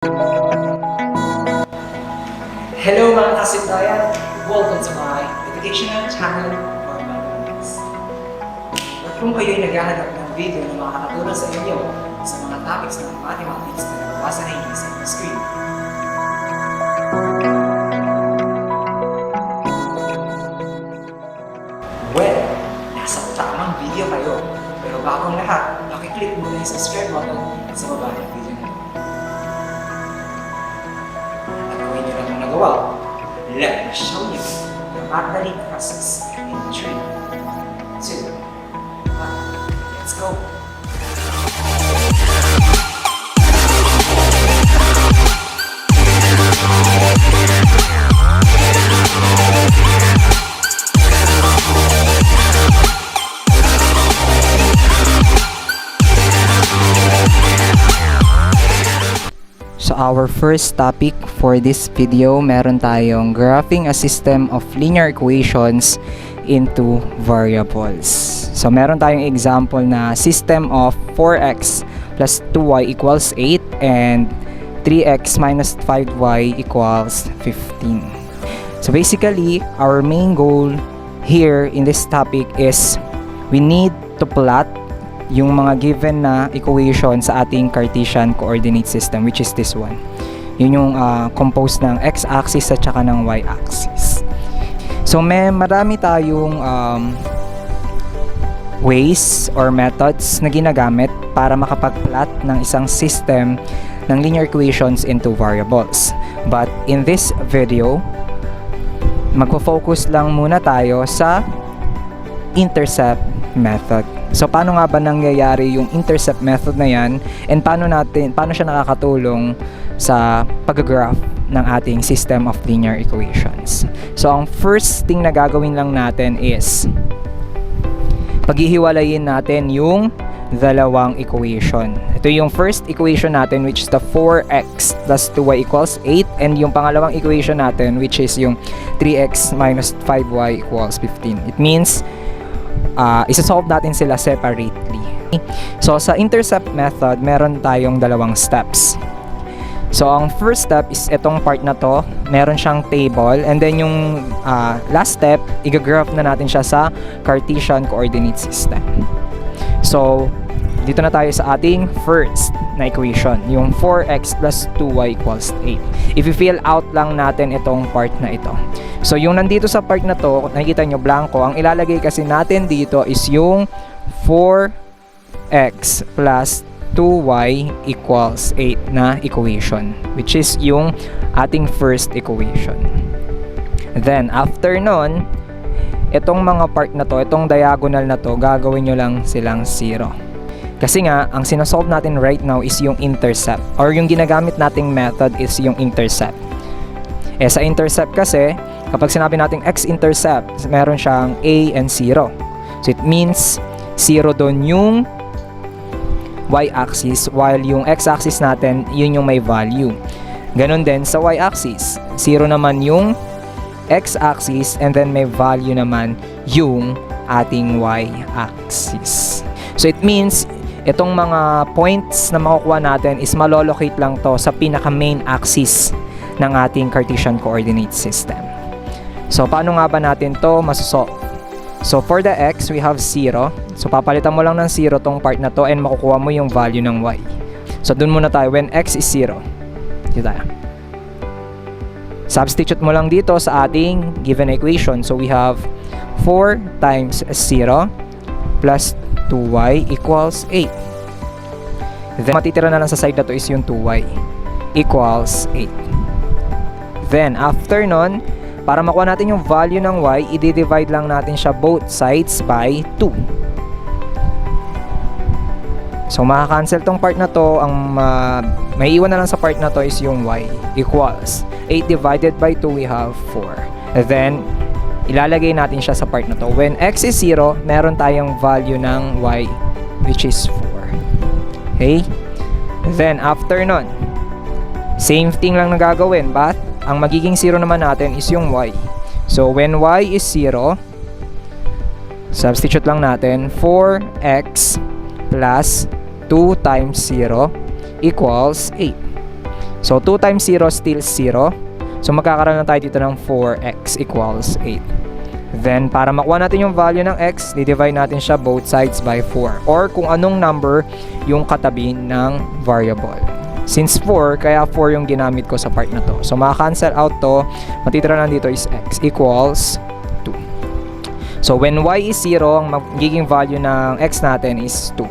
Hello mga kasintayan! Welcome to my educational channel for mathematics. At kung kayo'y naghahanap ng video na makakatulong sa inyo sa mga topics ng mathematics na nabasa na inyo sa screen, well, nasa tamang video kayo. Pero bago ang lahat, pakiclick muna yung subscribe button sa baba ng video na ito. At kung hindi nyo naman nagawa, let me show you the mathematic process in 3, 2, 1. Let's go! So our first topic for this video, meron tayong graphing a system of linear equations into variables. So meron tayong example na system of 4x plus 2y equals 8 and 3x minus 5y equals 15. So basically, our main goal here in this topic is we need to plot yung mga given na equation sa ating Cartesian coordinate system, which is this one. Yun yung composed ng x-axis at saka ng y-axis. So marami tayong ways or methods na ginagamit para makapag-plot ng isang system ng linear equations into variables. But in this video, magpo-focus lang muna tayo sa intercept method. So paano nga ba nangyayari yung intercept method na yan, and paano siya nakakatulong sa pag-graph ng ating system of linear equations. So ang first thing na gagawin lang natin is paghihiwalayin natin yung dalawang equation. Ito yung first equation natin, which is the 4x plus 2y equals 8, and yung pangalawang equation natin, which is yung 3x minus 5y equals 15. It means isa-solve natin sila separately. So sa intercept method, meron tayong dalawang steps. So ang first step is itong part na to, meron siyang table, and then yung last step, i-graph na natin siya sa Cartesian coordinate system. So dito na tayo sa ating first na equation, yung 4x plus 2y equals 8. If you fill out lang natin itong part na ito. So yung nandito sa part na to, nakikita nyo blanco, ang ilalagay kasi natin dito is yung 4x plus 2y equals 8 na equation, which is yung ating first equation. Then after nun, itong mga part na to, itong diagonal na to, gagawin nyo lang silang 0. Kasi nga, ang sinasolve natin right now is yung intercept, or yung ginagamit nating method is yung intercept. Sa intercept kasi, kapag sinabi nating x-intercept, meron siyang a and 0. So it means 0 doon yung y-axis, while yung x-axis natin, yun yung may value. Ganon din sa y-axis. 0 naman yung x-axis, and then may value naman yung ating y-axis. So it means, itong mga points na makukuha natin is malolocate lang to sa pinaka-main axis ng ating Cartesian coordinate system. So, paano nga ba natin to masosolve? So, for the x, we have 0. So, papalitan mo lang ng 0 tong part na to, and makukuha mo yung value ng y. So, dun muna tayo. When x is 0, dito tayo. Substitute mo lang dito sa ating given equation. So, we have 4 times 0 plus 2y equals 8. Then, matitira na lang sa side na to is yung 2y equals 8. Then, after nun, para makuha natin yung value ng y, i-divide lang natin siya both sides by 2. So, makakancel tong part na to. Ang may iwan na lang sa part na to is yung y equals 8 divided by 2, we have 4. And then, ilalagay natin siya sa part na to. When x is 0, meron tayong value ng y, which is 4. Okay? Then, after nun, same thing lang na gagawin, but ang magiging 0 naman natin is yung y. So, when y is 0, substitute lang natin 4x plus 2 times 0 equals 8. So 2 times 0 still 0. So magkakaroon na tayo dito ng 4x equals 8. Then para makuha natin yung value ng x, di-divide natin siya both sides by 4 or kung anong number yung katabi ng variable. Since 4, kaya 4 yung ginamit ko sa part na to. So maka-cancel out to, matitira lang dito is x equals 2. So when y is 0, ang magiging value ng x natin is 2.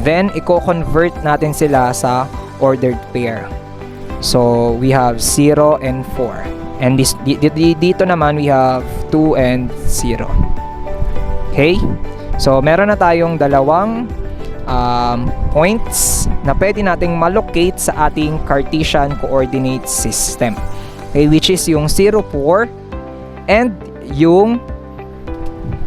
Then i-convert natin sila sa ordered pair. So we have 0 and 4. And dito naman we have 2 and 0. Okay? So meron na tayong dalawang points na pwede nating malocate sa ating Cartesian coordinate system. Okay, which is yung 0, 4 and yung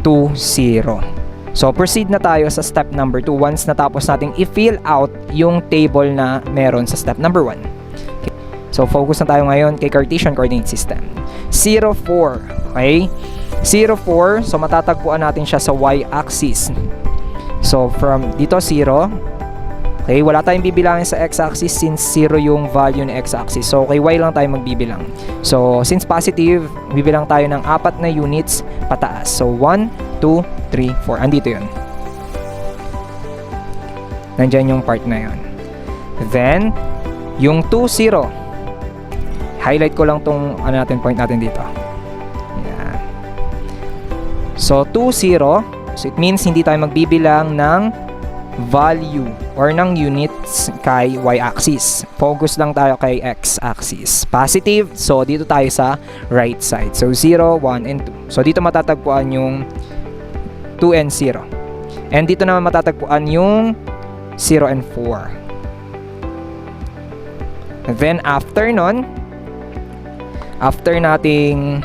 2, 0. So proceed na tayo sa step number 2 once natapos nating i-fill out yung table na meron sa step number 1. Okay. So focus na tayo ngayon kay Cartesian coordinate system. 0, 4. Okay? 0, 4. So matatagpuan natin siya sa y-axis. So from dito 0. Okay, wala tayong bibilangin sa x-axis since 0 yung value ng x-axis. So kay y lang tayo magbibilang. So since positive, bibilang tayo ng 4 na units pataas. So 1, 2, 3, 4. Andito yun. Nandyan yung part na yun. Then, yung 2, 0. Highlight ko lang tong point natin dito. Yan. So 2, 0. So it means hindi tayo magbibilang ng value or ng units kay y-axis. Focus lang tayo kay x-axis. Positive, so dito tayo sa right side. So 0, 1, and 2. So dito matatagpuan yung 2 and 0. And dito naman matatagpuan yung 0 and 4. And then after nun, after nating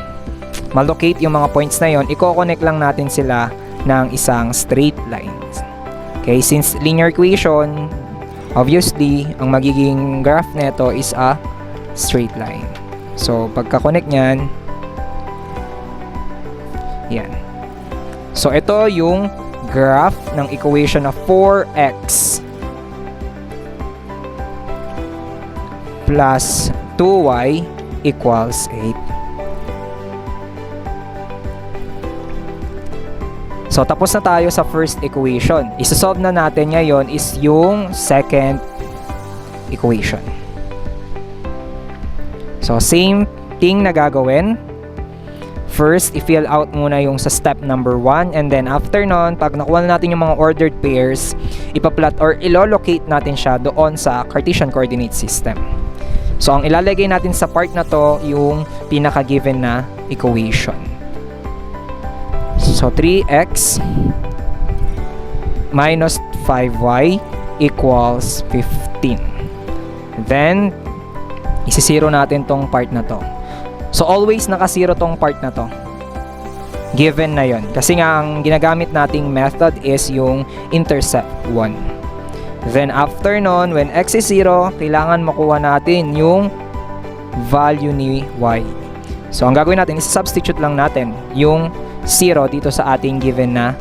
malocate yung mga points na yon, i-connect lang natin sila ng isang straight line. Okay, since linear equation, obviously, ang magiging graph neto is a straight line. So, pagka-connect niyan, yan. So, ito yung graph ng equation na 4x plus 2y equals 8. So, tapos na tayo sa first equation. Isa-solve na natin ngayon is yung second equation. So, same thing na gagawin. First, i-fill out muna yung sa step number 1. And then, after nun, pag nakuha na natin yung mga ordered pairs, ipa-plot or ilo-locate natin siya doon sa Cartesian coordinate system. So, ang ilalagay natin sa part na to, yung pinaka-given na equation. So, 3x minus 5y equals 15. Then, isi-zero natin tong part na to. So, always naka-zero tong part na to. Given na yon. Kasi nga, ang ginagamit nating method is yung intercept 1. Then, after nun, when x is 0, kailangan makuha natin yung value ni y. So, ang gagawin natin is substitute lang natin yung 0 dito sa ating given na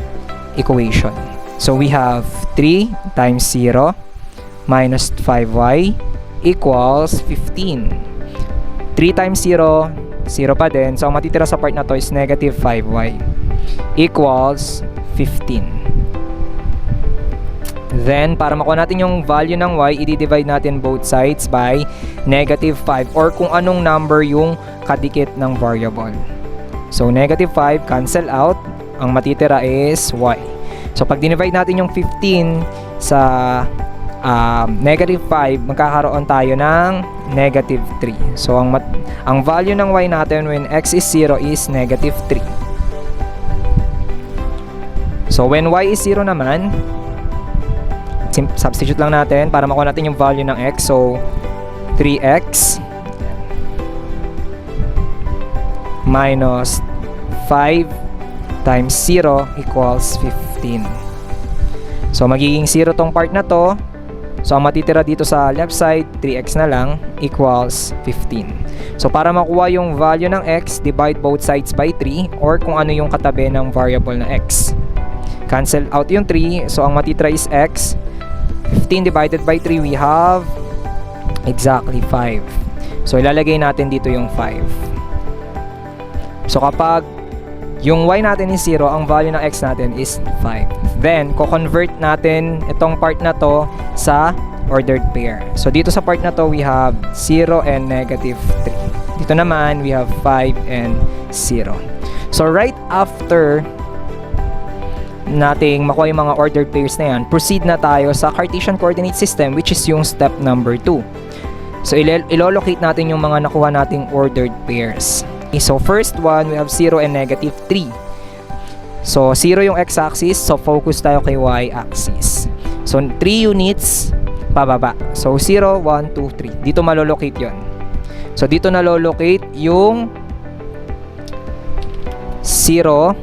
equation. So, we have 3 times 0 minus 5y equals 15. 3 times 0, 0 pa din. So, ang matitira sa part na to is negative 5y equals 15. Then, para makuha natin yung value ng y, i-divide natin both sides by negative 5 or kung anong number yung kadikit ng variable. So, negative 5, cancel out. Ang matitira is y. So, pag dinivide natin yung 15 sa negative 5, magkakaroon tayo ng negative 3. So, ang value ng y natin when x is 0 is negative 3. So, when y is 0 naman, substitute lang natin para makuha natin yung value ng x. So, 3x minus 5 times 0 equals 15. So, magiging 0 tong part na to. So, ang matitira dito sa left side, 3x na lang, equals 15. So, para makuha yung value ng x, divide both sides by 3 or kung ano yung katabi ng variable na x. Cancel out yung 3. So, ang matitira is x. 15 divided by 3, we have Exactly 5. So ilalagay natin dito yung 5. So kapag yung y natin is 0, ang value ng x natin is 5. Then, ko-convert natin itong part na to sa ordered pair. So dito sa part na to, we have 0 and negative 3. Dito naman, we have 5 and 0. So right after nating makuha yung mga ordered pairs na yan, proceed na tayo sa Cartesian coordinate system, which is yung step number 2. So ilolocate natin yung mga nakuha nating ordered pairs. Okay, so first one, we have 0 and negative 3. So 0 yung x-axis, so focus tayo kay y-axis. So 3 units pababa. So 0, 1, 2, 3. Dito malolocate yon. So dito nalolocate yung 0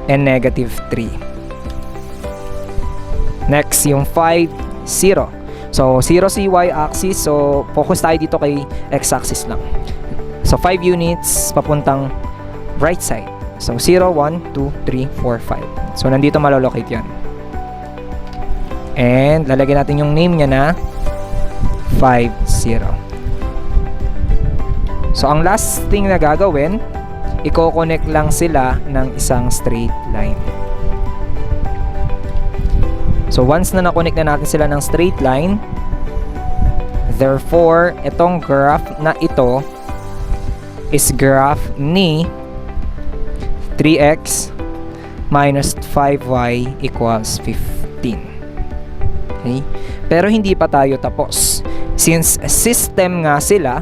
and negative 3. Next, yung 5, 0. So 0 si y-axis, so focus tayo dito kay x-axis lang. So 5 units papuntang right side. So 0, 1, 2, 3, 4, 5. So nandito malolocate yan. And lalagyan natin yung name niya na 5, 0. So ang last thing na gagawin, i-connect lang sila ng isang straight line. So once na na-connect na natin sila ng straight line, therefore itong graph na ito is graph ni 3x minus 5y equals 15. Okay? Pero hindi pa tayo tapos. Since system nga sila,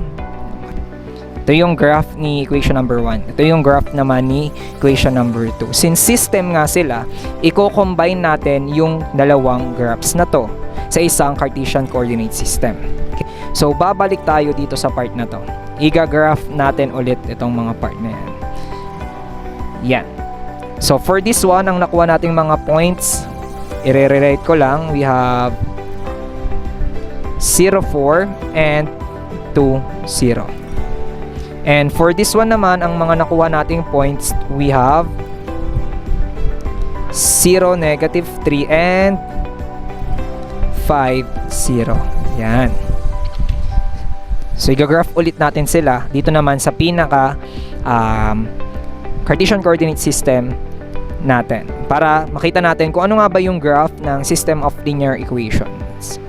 ito yung graph ni equation number 1. Ito yung graph naman ni equation number 2. Since system nga sila, i-combine natin yung dalawang graphs na to sa isang Cartesian coordinate system. Okay? So, babalik tayo dito sa part na to. Iga-graph natin ulit itong mga part na yan. Yan. So, for this one, ang nakuha nating mga points, i-rewrite ko lang. We have 0, 4 and 2, 0. And for this one naman, ang mga nakuha nating points, we have 0, negative 3 and 5, 0. Yan. So, i-graph ulit natin sila dito naman sa pinaka Cartesian coordinate system natin para makita natin kung ano nga ba yung graph ng system of linear equations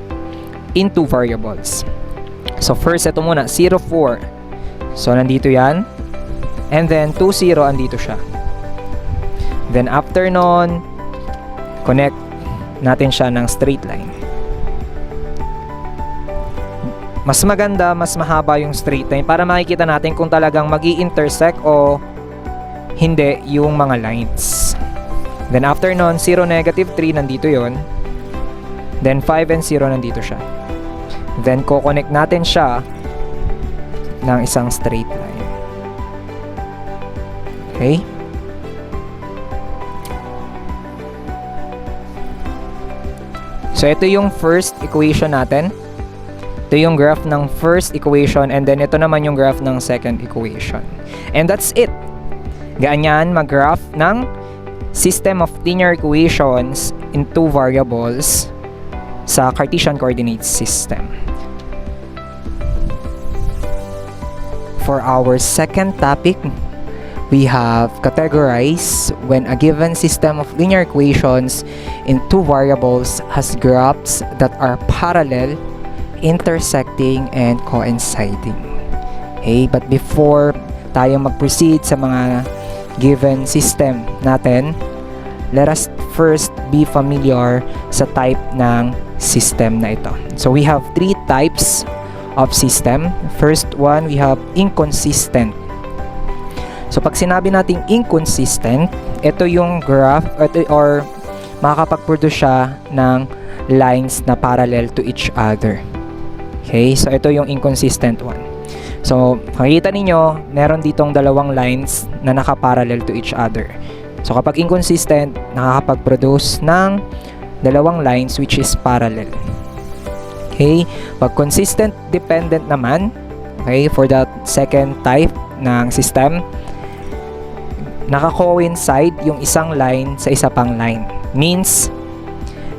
in two variables. So, first, ito muna, 0, 4. So, nandito yan. And then, 2, 0, andito siya. Then, after nun, connect natin siya ng straight line. Mas maganda, mas mahaba yung straight line para makikita natin kung talagang magi-intersect o hindi yung mga lines. Then after nun, 0, negative 3, nandito yon. Then 5 and 0, nandito siya. Then ko-connect natin siya ng isang straight line. Okay? So ito yung first equation natin. Ito yung graph ng first equation and then ito naman yung graph ng second equation. And that's it. Ganyan mag-graph ng system of linear equations in two variables sa Cartesian coordinate system. For our second topic, we have categorize when a given system of linear equations in two variables has graphs that are parallel, intersecting, and coinciding. Okay, but before tayo mag-proceed sa mga given system natin, let us first be familiar sa type ng system na ito. So we have three types of system. First one, we have inconsistent. So pag sinabi nating inconsistent, ito yung graph or makakapag-produce siya ng lines na parallel to each other. Okay, so ito yung inconsistent one. So, makikita ninyo, meron ditong dalawang lines na nakaparallel to each other. So, kapag inconsistent, nakakapag-produce ng dalawang lines which is parallel. Okay, pag consistent dependent naman, okay, for that second type ng system, naka-coincide yung isang line sa isa pang line. Means,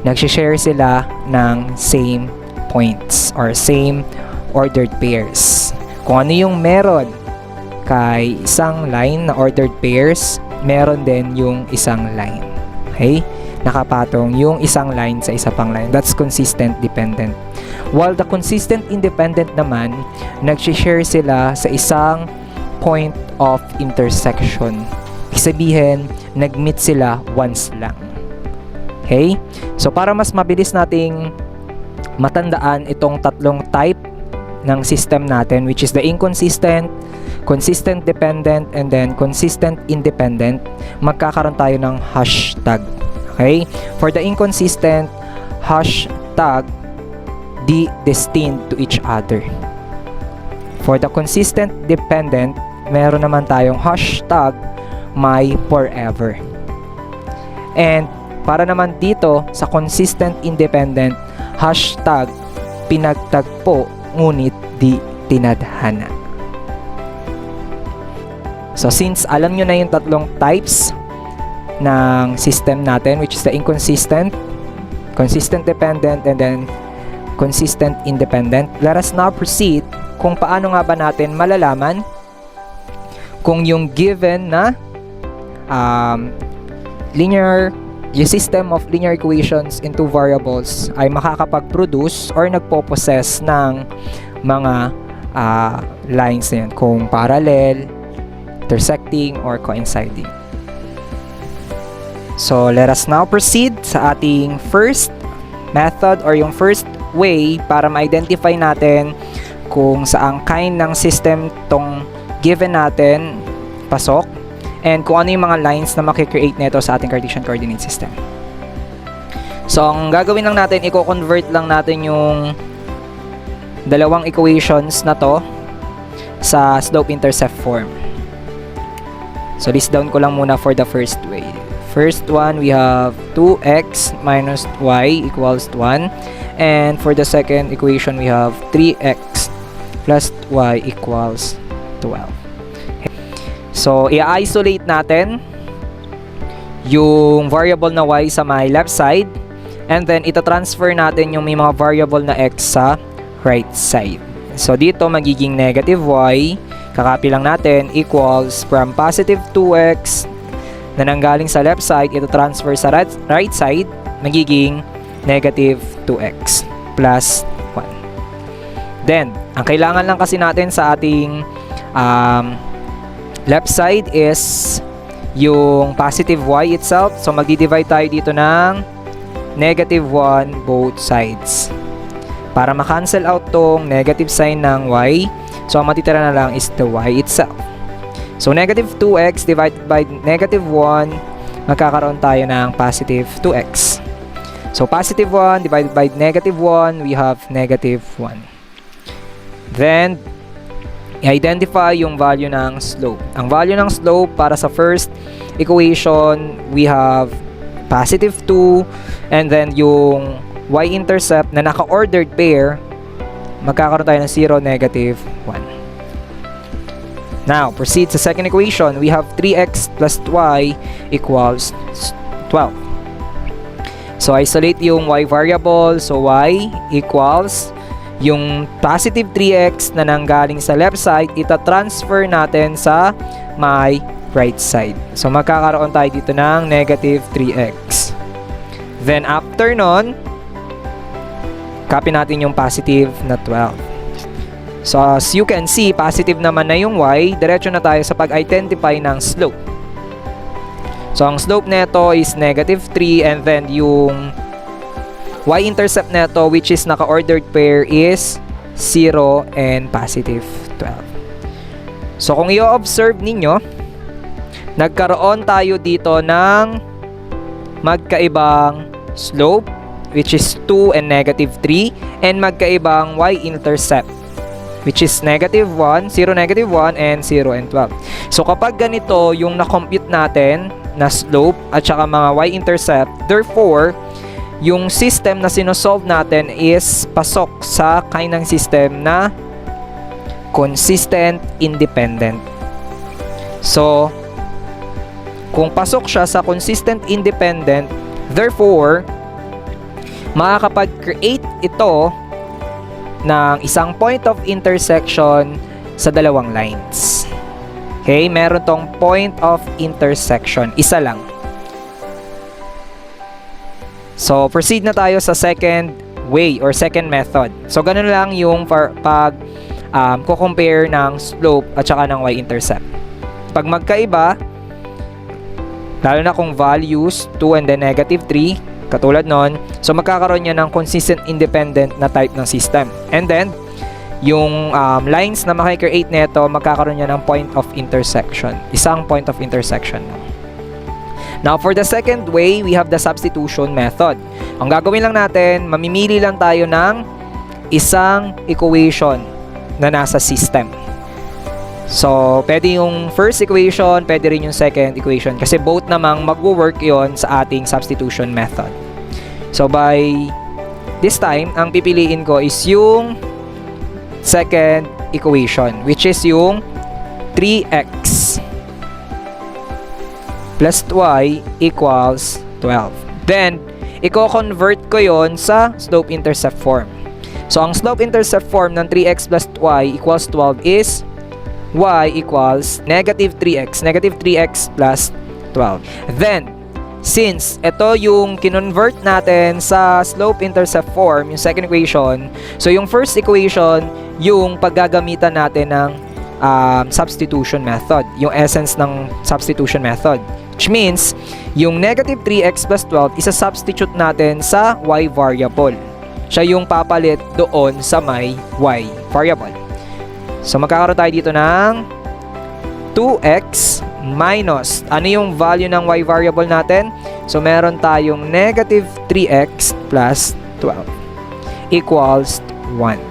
nagsishare sila ng same points or same ordered pairs. Kung ano yung meron kay isang line na ordered pairs, meron din yung isang line. Okay? Nakapatong yung isang line sa isa pang line. That's consistent dependent. While the consistent independent naman, nag-share sila sa isang point of intersection. Ibig sabihin, nag-meet sila once lang. Okay? So, para mas mabilis nating matandaan itong tatlong type ng system natin, which is the inconsistent, consistent dependent, and then consistent independent, magkakaroon tayo ng hashtag. Okay? For the inconsistent, hashtag destined to each other. For the consistent dependent, meron naman tayong hashtag my forever. And para naman dito sa consistent independent, hashtag pinagtagpo ngunit di tinadhana. So since alam nyo na yung tatlong types ng system natin, which is the inconsistent, consistent dependent, and then consistent independent, let us now proceed kung paano nga ba natin malalaman kung yung given na yung system of linear equations in two variables ay makakapag-produce or nagpo-possess ng mga lines na yan, kung parallel, intersecting, or coinciding. So, let us now proceed sa ating first method or yung first way para ma-identify natin kung saang kind ng system tong given natin pasok, and kung ano yung mga lines na makikreate nito sa ating Cartesian coordinate system. So, ang gagawin lang natin, i-convert lang natin yung dalawang equations na to sa slope-intercept form. So, list down ko lang muna for the first way. First one, we have 2x minus y equals 1. And for the second equation, we have 3x plus y equals 12. So, i-isolate natin yung variable na y sa my left side, and then ita-transfer natin yung may mga variable na x sa right side. So, dito magiging negative y, kakopy lang natin, equals from positive 2x na nanggaling sa left side, ita-transfer sa right side, magiging negative 2x plus 1. Then, ang kailangan lang kasi natin sa ating left side is yung positive y itself. So, magdi-divide tayo dito ng negative 1 both sides para ma-cancel out tong negative sign ng y. So, ang matitira na lang is the y itself. So, negative 2x divided by negative 1, magkakaroon tayo ng positive 2x. So, positive 1 divided by negative 1, we have negative 1. Then, i-identify yung value ng slope. Ang value ng slope para sa first equation, we have positive 2, and then yung y-intercept na naka-ordered pair, magkakaroon tayo ng 0, negative 1. Now, proceed sa second equation. We have 3x plus y equals 12. So, isolate yung y variable. So, y equals yung positive 3x na nanggaling sa left side, ita-transfer natin sa my right side. So, magkakaroon tayo dito ng negative 3x. Then, after nun, copy natin yung positive na 12. So, as you can see, positive naman na yung y. Diretso na tayo sa pag-identify ng slope. So, ang slope neto is negative 3, and then yung y-intercept neto, which is naka-ordered pair, is 0 and positive 12. So, kung i-observe ninyo, nagkaroon tayo dito ng magkaibang slope, which is 2 and negative 3, and magkaibang y-intercept, which is negative 1, 0, negative 1, and 0 and 12. So, kapag ganito yung na-compute natin na slope at saka mga y-intercept, therefore, yung system na sinosolve natin is pasok sa kind ng system na consistent independent. So, kung pasok siya sa consistent independent, therefore, makakapag-create ito ng isang point of intersection sa dalawang lines. Okay, meron tong point of intersection. Isa lang. So, proceed na tayo sa second way or second method. So, ganun lang yung pag ko-compare ng slope at saka ng y-intercept. Pag magkaiba, lalo na kung values 2 and then negative 3, katulad nun, so magkakaroon niya ng consistent independent na type ng system. And then, yung lines na makikreate nito, magkakaroon niya ng point of intersection. Isang point of intersection. Now, for the second way, we have the substitution method. Ang gagawin lang natin, mamimili lang tayo ng isang equation na nasa system. So, pwede yung first equation, pwede rin yung second equation kasi both namang magwo-work yon sa ating substitution method. So, by this time, ang pipiliin ko is yung second equation, which is yung 3x plus y equals 12. Then, i-convert ko yon sa slope-intercept form. So, ang slope-intercept form ng 3x plus y equals 12 is y equals negative 3x plus 12. Then, since ito yung kinonvert natin sa slope-intercept form, yung second equation, so yung first equation, yung paggagamitan natin ng substitution method, yung essence ng substitution method. Which means, yung negative 3x plus 12, isa-substitute natin sa y variable. Siya yung papalit doon sa may y variable. So, magkakaroon tayo dito ng 2x minus, ano yung value ng y variable natin? So, meron tayong negative 3x plus 12 equals 1.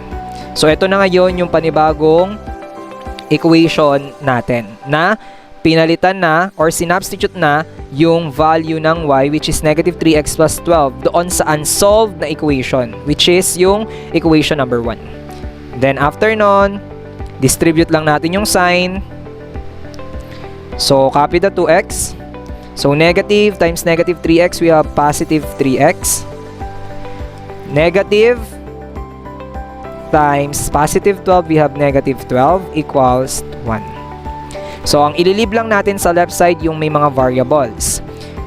So, ito na ngayon yung panibagong equation natin na pinalitan na or sinubstitute na yung value ng y, which is negative 3x plus 12 doon sa unsolved na equation, which is yung equation number 1. Then after nun, distribute lang natin yung sign. So copy the 2x. So negative times negative 3x, we have positive 3x. Negative times positive 12, we have negative 12 equals 1. So, ang ililib lang natin sa left side yung may mga variables.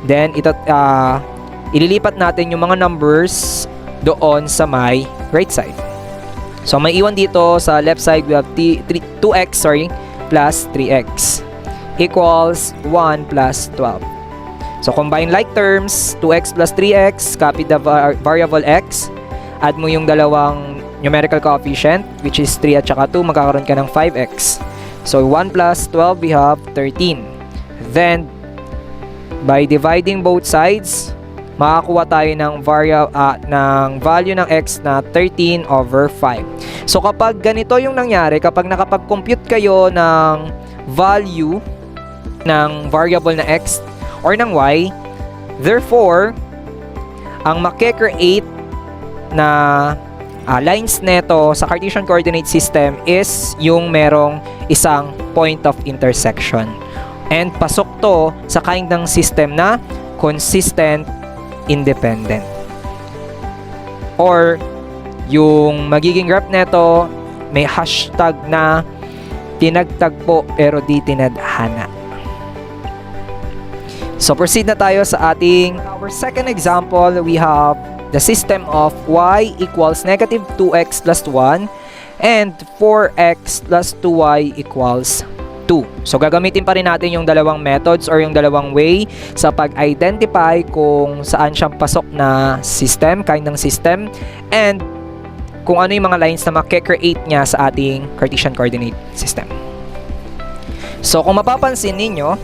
Then, ililipat natin yung mga numbers doon sa may right side. So, may iwan dito sa left side, we have 2x plus 3x equals 1 plus 12. So, combine like terms, 2x plus 3x, copy the variable x, add mo yung dalawang numerical coefficient, which is 3 at saka 2, magkakaroon ka ng 5x. So, 1 plus 12, we have 13. Then, by dividing both sides, makakuha tayo ng value ng x na 13 over 5. So, kapag ganito yung nangyari, kapag nakapag-compute kayo ng value ng variable na x or ng y, therefore, ang makikreate na lines neto sa Cartesian coordinate system is yung merong isang point of intersection. And pasok to sa kind ng system na consistent independent. Or yung magiging graph neto may hashtag na tinagtagpo pero di tinadhana. So proceed na tayo sa ating our second example. We have the system of y equals negative 2x plus 1 and 4x plus 2y equals 2. So, gagamitin pa rin natin yung dalawang methods or yung dalawang way sa pag-identify kung saan siyang pasok na system, kind ng system, and kung ano yung mga lines na makikreate niya sa ating Cartesian coordinate system. So, kung mapapansin ninyo,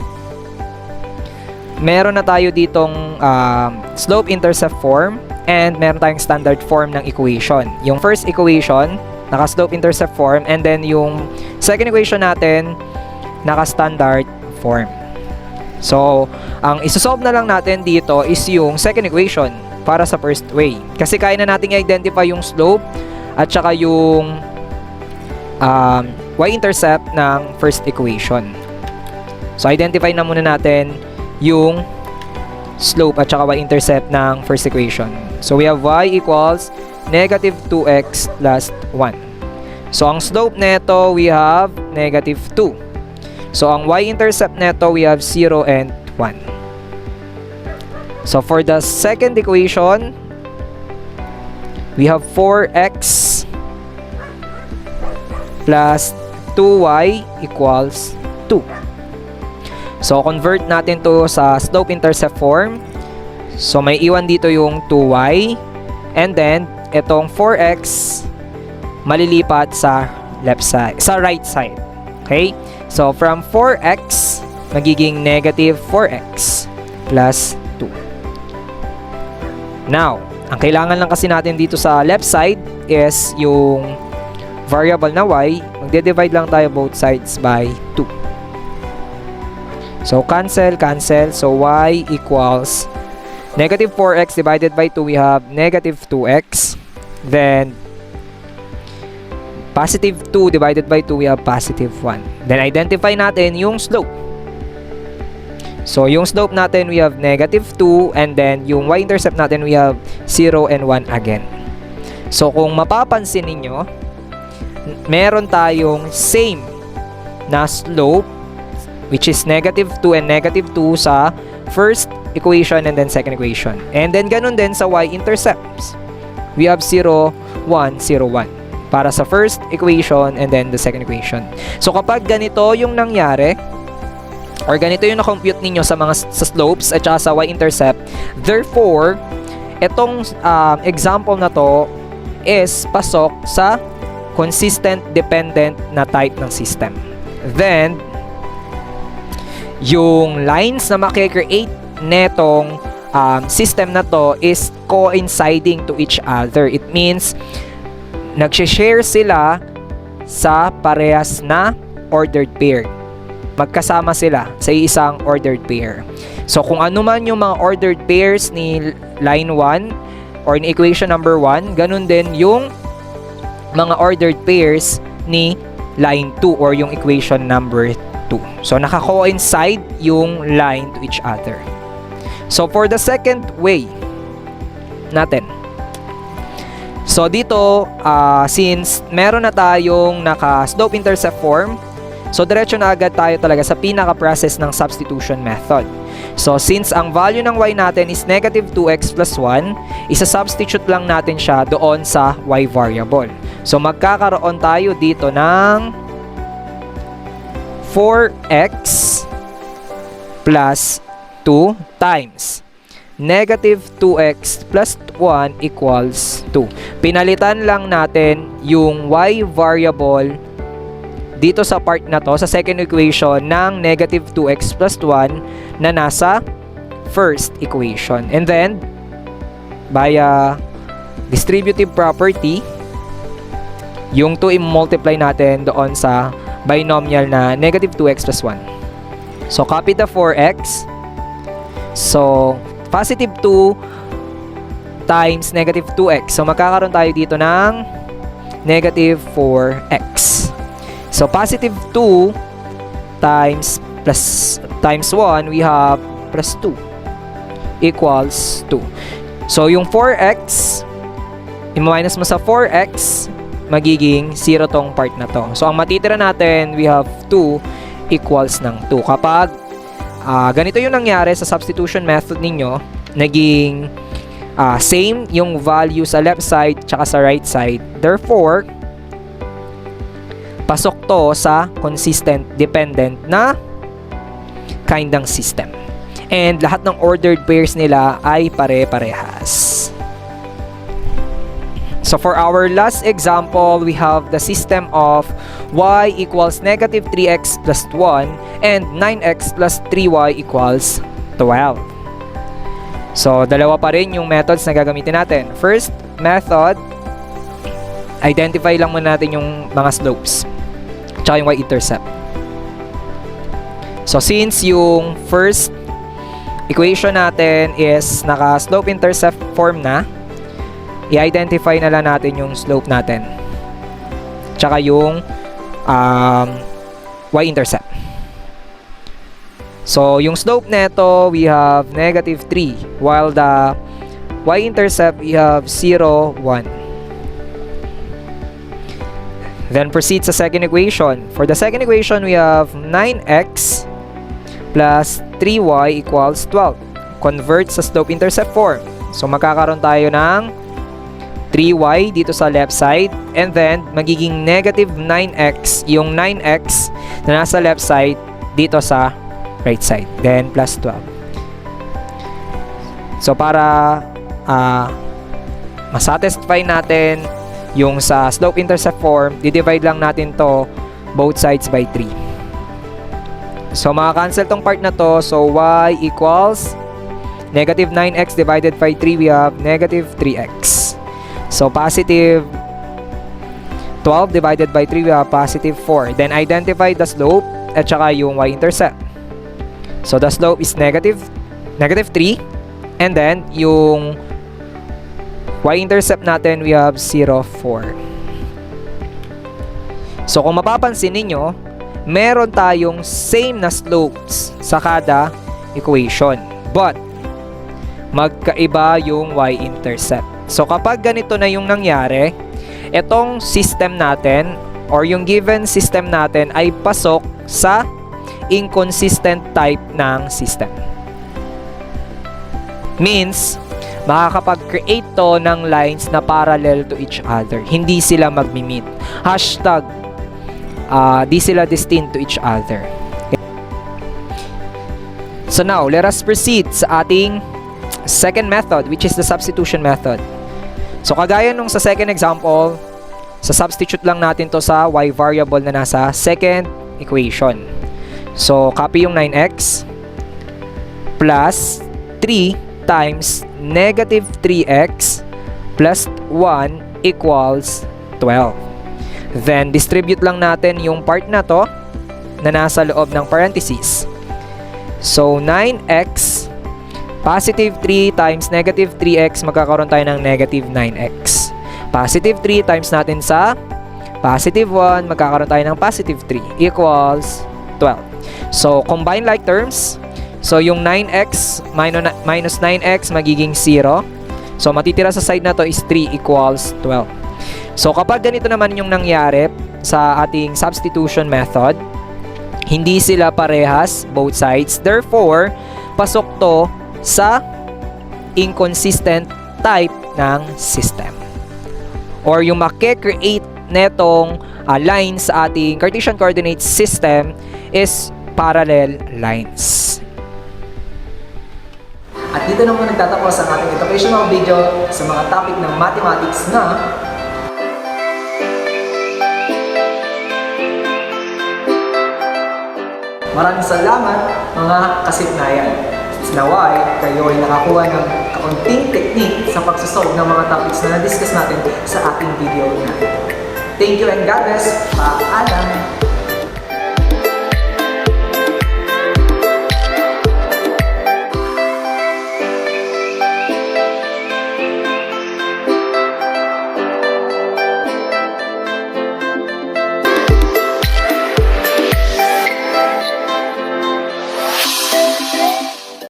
meron na tayo ditong slope-intercept form and meron tayong standard form ng equation. Yung first equation, naka-slope-intercept form, and then yung second equation natin, naka-standard form. So, ang isosolve na lang natin dito is yung second equation para sa first way. Kasi kaya na natin i-identify yung slope at saka yung y-intercept ng first equation. So, identify na muna natin yung slope at saka y-intercept ng first equation. So, we have y equals negative 2x plus 1. So, ang slope neto, we have negative 2. So, ang y-intercept neto, we have 0 and 1. So, for the second equation, we have 4x plus 2y equals 2. So, convert natin to sa slope-intercept form. So, may iwan dito yung 2y. And then, itong 4x malilipat sa left side, sa right side. Okay? So, from 4x, magiging negative 4x plus 2. Now, ang kailangan lang kasi natin dito sa left side is yung variable na y. Magde-divide lang tayo both sides by 2. So, cancel. So, y equals negative 4x divided by 2. We have negative 2x. Then, positive 2 divided by 2, we have positive 1. Then, identify natin yung slope. So, yung slope natin, we have negative 2. And then, yung y-intercept natin, we have 0 and 1 again. So, kung mapapansin ninyo, meron tayong same na slope, which is negative 2 and negative 2 sa first equation and then second equation. And then, ganun din sa y-intercepts. We have 0, 1, 0, 1. Para sa first equation and then the second equation. So, kapag ganito yung nangyari, or ganito yung na-compute ninyo sa mga sa slopes at saka sa y-intercept, therefore, itong example na to is pasok sa consistent dependent na type ng system. Then, yung lines na makikreate netong system na to is coinciding to each other. It means, nagsishare sila sa parehas na ordered pair. Magkasama sila sa isang ordered pair. So, kung ano man yung mga ordered pairs ni line 1 or ni equation number 1, ganun din yung mga ordered pairs ni line 2 or yung equation number 2. So, naka-coincide yung line to each other. So, for the second way natin, so, dito, since meron na tayong naka-slope-intercept form, so, diretso na agad tayo talaga sa pinaka-process ng substitution method. So, since ang value ng y natin is negative 2x plus 1, isa-substitute lang natin siya doon sa y variable. So, magkakaroon tayo dito ng 4x plus 2 times negative 2x plus 1 equals 2. Pinalitan lang natin yung y variable dito sa part na to, sa second equation ng negative 2x plus 1 na nasa first equation. And then, by distributive property, yung 2 i-multiply natin doon sa binomial na negative 2x plus 1. So, copy the 4x. So, positive 2 times negative 2x. So, magkakaroon tayo dito ng negative 4x. So, positive 2 times 1, we have plus 2 equals 2. So, yung 4x, i-minus mo sa 4x, magiging 0 tong part na to. So, ang matitira natin, we have 2 equals ng 2. Kapag ganito yung nangyari sa substitution method ninyo, naging same yung value sa left side tsaka sa right side. Therefore, pasok to sa consistent dependent na kind ng system. And lahat ng ordered pairs nila ay pare-parehas. So for our last example, we have the system of y equals negative 3x plus 1 and 9x plus 3y equals 12. So dalawa pa rin yung methods na gagamitin natin. First method, identify lang muna natin yung mga slopes tsaka yung y-intercept. So since yung first equation natin is naka-slope-intercept form na, i-identify na lang natin yung slope natin tsaka yung y-intercept. So, yung slope neto, we have negative 3, while the y-intercept, we have 0, 1. Then proceed sa second equation. For the second equation, we have 9x plus 3y equals 12. Convert sa slope-intercept form. So magkakaroon tayo ng 3y dito sa left side, and then magiging negative 9x, yung 9x na nasa left side dito sa right side, then plus 12. So para masatisfy natin yung sa slope-intercept form, di-divide lang natin to both sides by 3. So makakancel tong part na to, so y equals negative 9x divided by 3, we have negative 3x. So positive 12 divided by 3, we have positive 4. Then identify the slope at saka yung y-intercept. So the slope is negative 3, and then yung y-intercept natin, we have 0, 4. So kung mapapansin ninyo, meron tayong same na slopes sa kada equation, but magkaiba yung y-intercept. So kapag ganito na yung nangyari, itong system natin or yung given system natin ay pasok sa inconsistent type ng system. Means, makakapag-create to ng lines na parallel to each other. Hindi sila magmi-meet. Hashtag, di sila destined to each other. So now, let us proceed sa ating second method, which is the substitution method. So kagaya nung sa second example, sa substitute lang natin to sa y variable na nasa second equation. So copy yung 9x plus 3 times negative 3x plus 1 equals 12. Then distribute lang natin yung part na to na nasa loob ng parentheses. So 9x positive 3 times negative 3x, magkakaroon tayo ng negative 9x. Positive 3 times natin sa positive 1, magkakaroon tayo ng positive 3 equals 12. So, combine like terms. So, yung 9x minus 9x magiging 0. So, matitira sa side na to is 3 equals 12. So, kapag ganito naman yung nangyari sa ating substitution method, hindi sila parehas, both sides. Therefore, pasok to sa inconsistent type ng system. Or yung makikreate netong line sa ating Cartesian coordinate system is parallel lines. At dito naman nagtatapos ang ating educational video sa mga topic ng mathematics na maraming salamat mga kasipnayan. Naway, kayo ay nakakuha ng kaunting technique sa pagsasolve ng mga topics na na-discuss natin sa ating video na ito. Thank you and God bless. Paalam!